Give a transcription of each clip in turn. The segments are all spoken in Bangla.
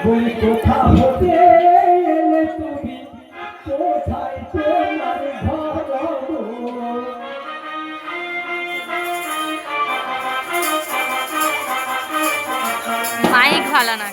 বলি কোথা হতে এলে তুমি কোথায় তোমার ঘর মাইক ভালো না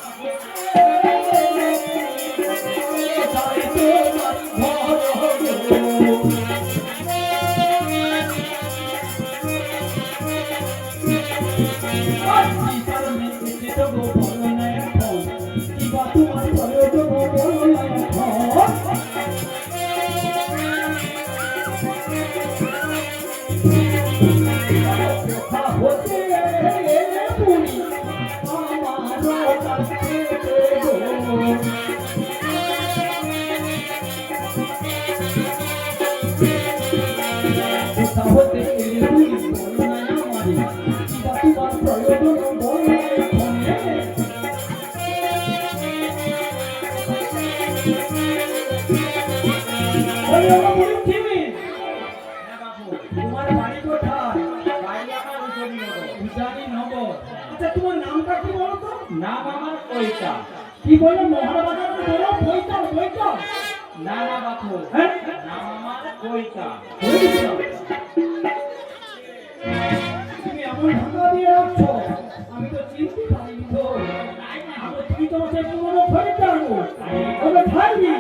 নাম আমার কইতা কি বলে মহারাজা বলো কইতা কইতা না না বাপু হ্যাঁ নাম আমার কইতা তুমি এমন ঢাকা দিয়ে রাখছো আমি তো চিনতে পারিনি তো আমি তুমি তোমাকে পুরো কইতা ওরে ভাইনি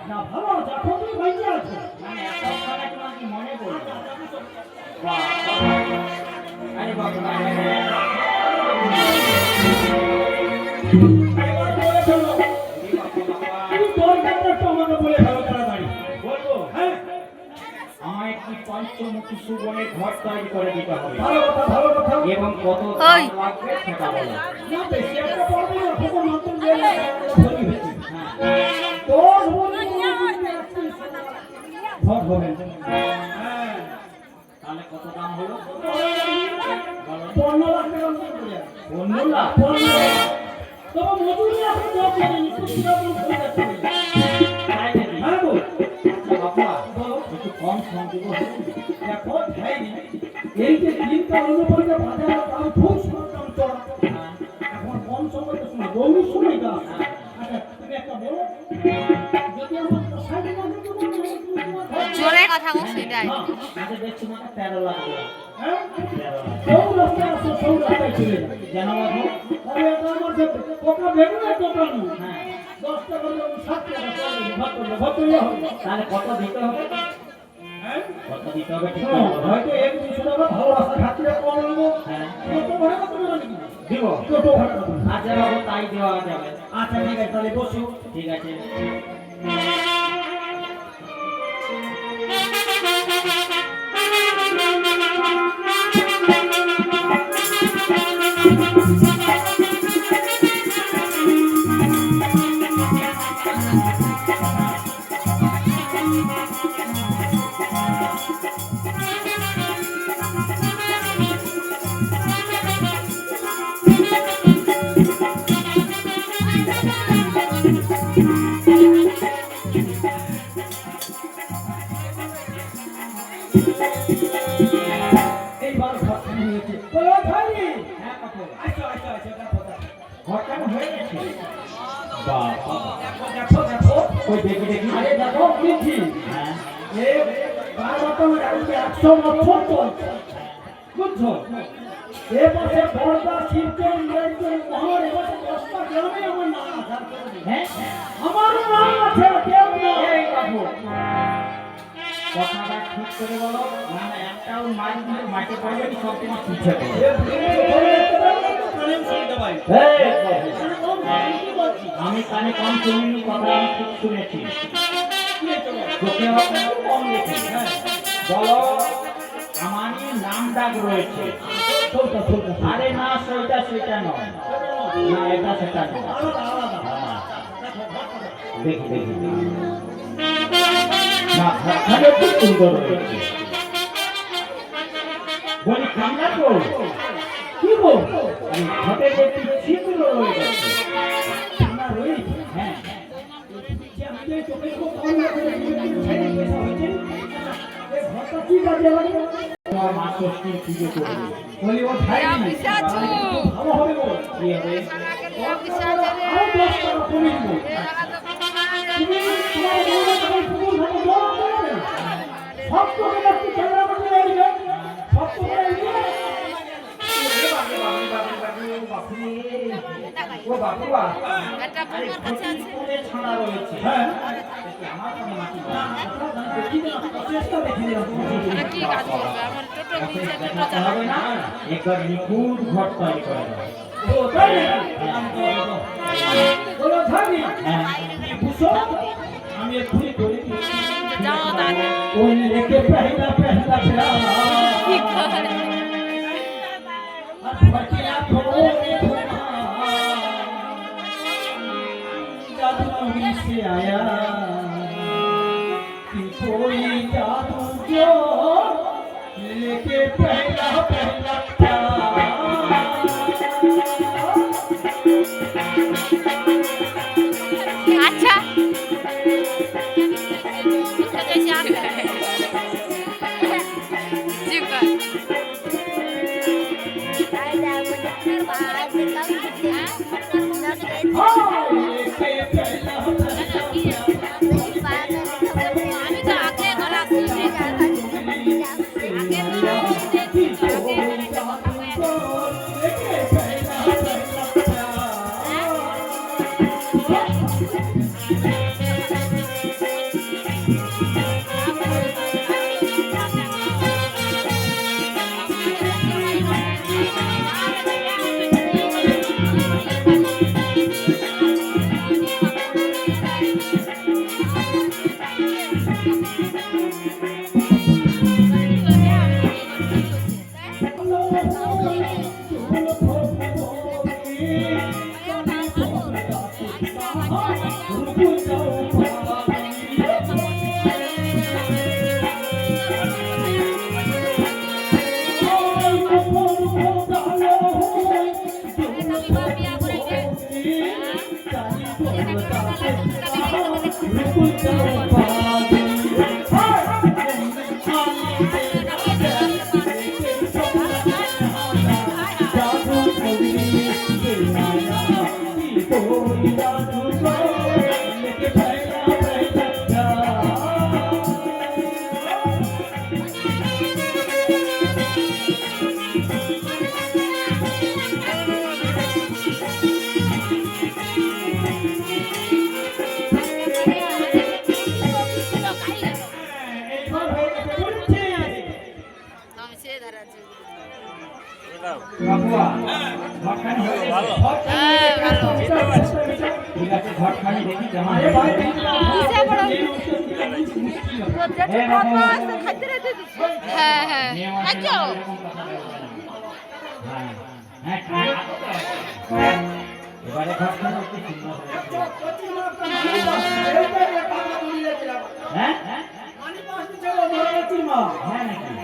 না ভালো যখন তুমি বাইরে আছো মানে একটা কথা তোমাকে মনে পড়ে বাহ আরে বাবা পঞ্চমুখী সুবনের ঘর তৈরি করে দিতে হবে এবং কত দাম লাগবে সেটা বলো না বেশি একটা পড়বে না তখন নতুন গেলে ধরি হচ্ছে তো ঘর হবে হ্যাঁ তাহলে কত দাম হলো 15 লাখ টাকা 15 লাখ তো মজুরি আপনি কত দেন একটু কিরকম করে যাচ্ছে তাই নাকি হ্যাঁ গো বাবা একটু কম কম দিব দেখো ভাই এই যে দিনটা অনুবন্ধে বাজার দাম খুব কম চড়া এখন কম সময় তো শুনো গৌরী সময় না আচ্ছা তুমি একটা বলো যদি আমার 60 লাখ জোরে কথা বল সেটাই আগে দেখছি মানে 13 লাখ হ্যাঁ 13 লাখ সব রাস্তায় চলে যায় জানো বাবু আরে এটা আমার যে পোকা বেরোয় টোকানো হ্যাঁ 10 টাকা করে 7 টাকা করে ভাগ করলে হবে তাহলে কত দিতে হবে কত দিতে হবে ঠিক আছে হয়তো 1-200 টাকা ভালো রাস্তা ঘাটলে কম নেব হ্যাঁ কত ভাড়া কত নেব দিব কত ভাড়া আচ্ছা বাবু তাই দেওয়া যাবে আচ্ছা ঠিক আছে তাহলে বসো ঠিক আছে এইবার ঘটনা হয়েছে বলো ভাই হ্যাঁ কথা আচ্ছা আচ্ছা আচ্ছা ঘটনা হয়ে গেছে বাবা দেখো দেখো ওই দেখি দেখি আরে দেখো কিছি হ্যাঁ এই বারবাতন রাখতে 100 বছর তো বুঝছো এই পাশে বড়দা শিবচর নিরঞ্জন মহর এবং 10টা গ্রামে আমার নাম আছে হ্যাঁ আমার নাম আছে কেউ না এই বাবু কথাটা ঠিক করে বলো না না একটাও মাইক দিয়ে মাটি পড়বে কি সব তোমার পিছে আমি কানে কম শুনিনি কথা আমি ঠিক শুনেছি চোখে কম দেখি বলো আমার নাম ডাক রয়েছে আরে না সেটা নয় না এটা সেটা নয় দেখি দেখি না ঘরখানে খুব সুন্দর রয়েছে বলি কামনা তো কি গো ঘটে দেখি ছিদ্র রয়ে গেছে কামনা রয়েছে হ্যাঁ আমি যে চোখে খুব কম লাগে ছেড়ে পয়সা হয়েছে এই ঘরটা কি কাজে লাগে তোমার মা ষষ্ঠীর পুজো করবে বলি ও ভাই ভালো হবে গো কি হবে টাকা কমিয়ে দেবো। তুমি তোমার বউকে তখন পুকুর ঘাটে জল আনতে যাবে না। সব তোকে একটু ক্যামেরা করতে লাগবে, সব তোকে এগিয়ে। ও বাবুয়া একটা বৌমার কাছে আছে। কোনে ছানা রয়েছে হ্যাঁ দেখি আমার কোনো মাটি দেখি না, চেষ্টা দেখি না। এটা কি কাজ করবে? আমার টোটো নিচে টোটো দেখাতে চালাবে। হবে না একবার নিখুঁত ঘর তৈরি করে দেবো ও তাই নাকি? বলো থাকি হ্যাঁ বুঝছো আমি এক্ষুনি করে দিচ্ছি। যাও দাদা। ওই लेके पहला पहला प्यार কি করে? फटे आंखों में धुआं जादू से आया कि कोई जादू जो लेके पहला पहला प्यार আচ্ছা जैसे आता है जी पर আমি তো আগে গলা শুনছি বাবুয়া ঘরখানি হয়ে গেছে ঠিক আছে ঘরখানি দেখি কেমন अरे भाई হ্যাঁ হ্যাঁ আচ্ছা এবারে ঘরখানি একটু সুন্দর হ্যাঁ হ্যাঁ হ্যাঁ নাকি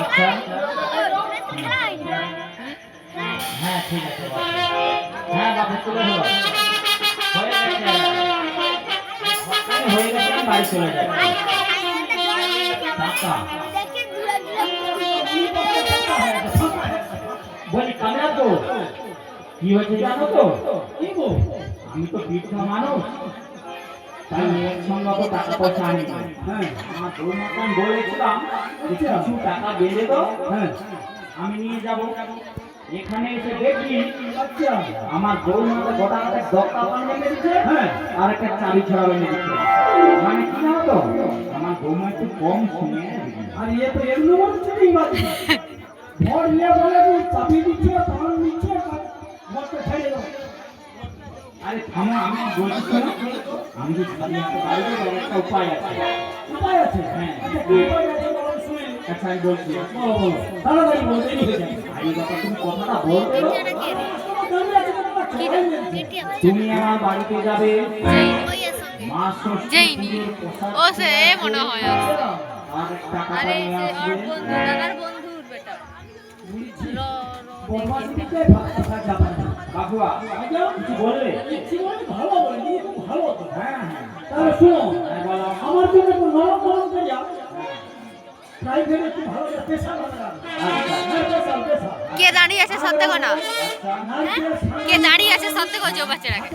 আচ্ছা হ্যাঁ ঠিক আছে হ্যাঁ বাবু চলে যাবো হয়ে গেছে আমি বাড়ি চলে যাবো টাকা বলি কামরা তো কি হয়েছে জানো তো আমি তো বৃদ্ধ মানুষ তাই মেয়ের সঙ্গে তো টাকা পয়সা আনি হ্যাঁ আমার বউ মাতান বলেছিলাম কিছু টাকা বেঁধে দাও হ্যাঁ আমি নিয়ে যাব এখানে এসে দেখি আচ্ছা আমার বউ মাতা গোটা হাতে দক্কা পান লেগেছে হ্যাঁ আর একটা চাবি ছড়াবে লেগেছে মানে কি জানো তো আমার বউ মা একটু কম শুনে আর ये तो एक नंबर चली बात और ये बोले कि चाबी नीचे पान नीचे मत छेड़े दो আরে থামো আমি বলছি শোনো আমি যদি চাবি হাতে বাইরে যাবো একটা উপায় আছে उपाय আছে হ্যাঁ আচ্ছা কি উপায় আছে বলো শুনি আচ্ছা আমি বলছি বলো বলো তাড়াতাড়ি বলো দেরি হয়ে যায় আরে বাবা তুমি কথাটা বলতে দাও। তুমি তুমি আমার বাড়িতে যাবে মা যেইনি ও সে মনে হয় আছে। আর টাকা আরে নিয়ে সে আসবে ওর বন্ধু দাদার বন্ধুর বেটা বদমাশিতে ভাত খাওয়া যাবে না বাবুয়া কিছু বললে জীবন ভালো বলি ভালো তো হ্যাঁ হ্যাঁ তাহলে শুনো বলো আমার জন্য একটু নরম নরম করে যাও প্রাইভেটে একটু ভালো করে পেশা বানালাম আচ্ছা পেশা কে দাঁড়িয়ে আছে সব থেকে না আচ্ছা কে দাঁড়িয়ে আছে সব থেকে জো বাচ্চাটাকে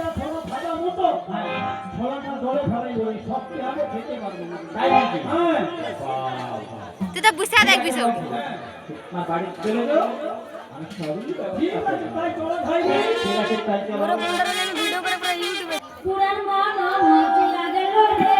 ভাজা মতো ছোলাটা দলে ফেলাই ওই সব কি হবে খেতে পারবো না তাই নাকি হ্যাঁ বাবা তুই তো বুঝতে দেখবি সব না বাড়ি চলে যাও আমি সবই ঠিক আছে তাই চলো ভাই ঠিক আছে তাই চলো ভিডিও করে পুরো ইউটিউবে পুরান মন মতি লাগল রে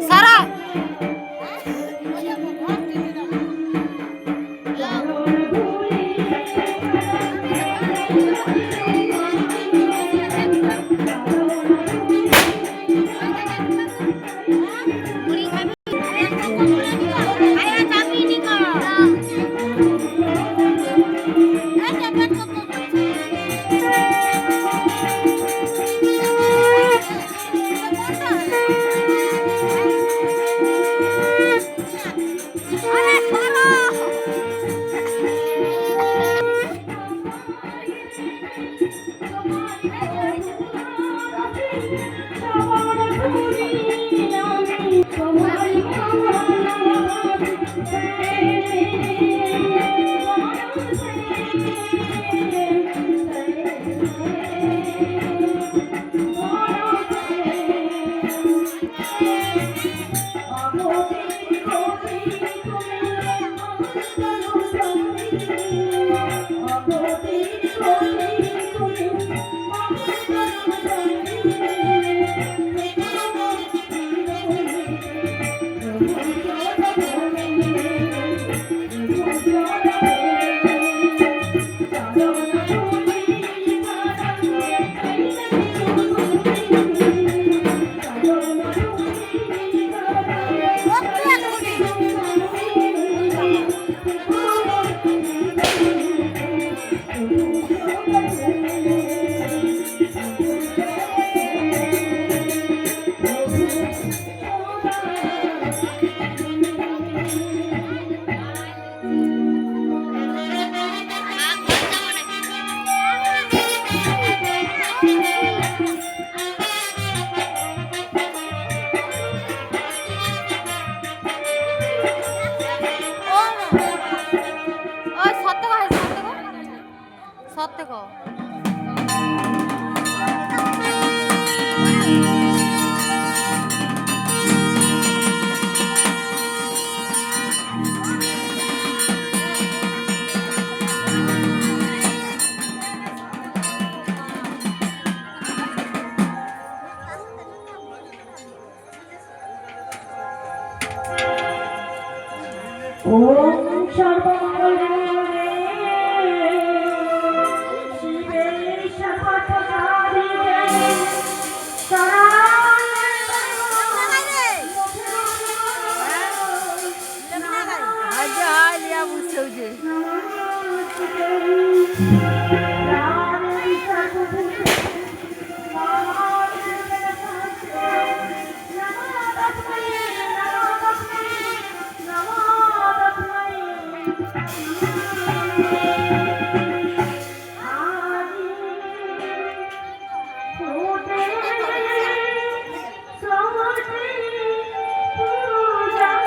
সারা সত্যি ওম সর্বমঙ্গলে শিবে সর্বসাধিকে আজ হালিয়া বুঝছো যে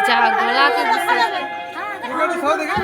যা গলাতে দিছে ভিডিওটা সব দেখে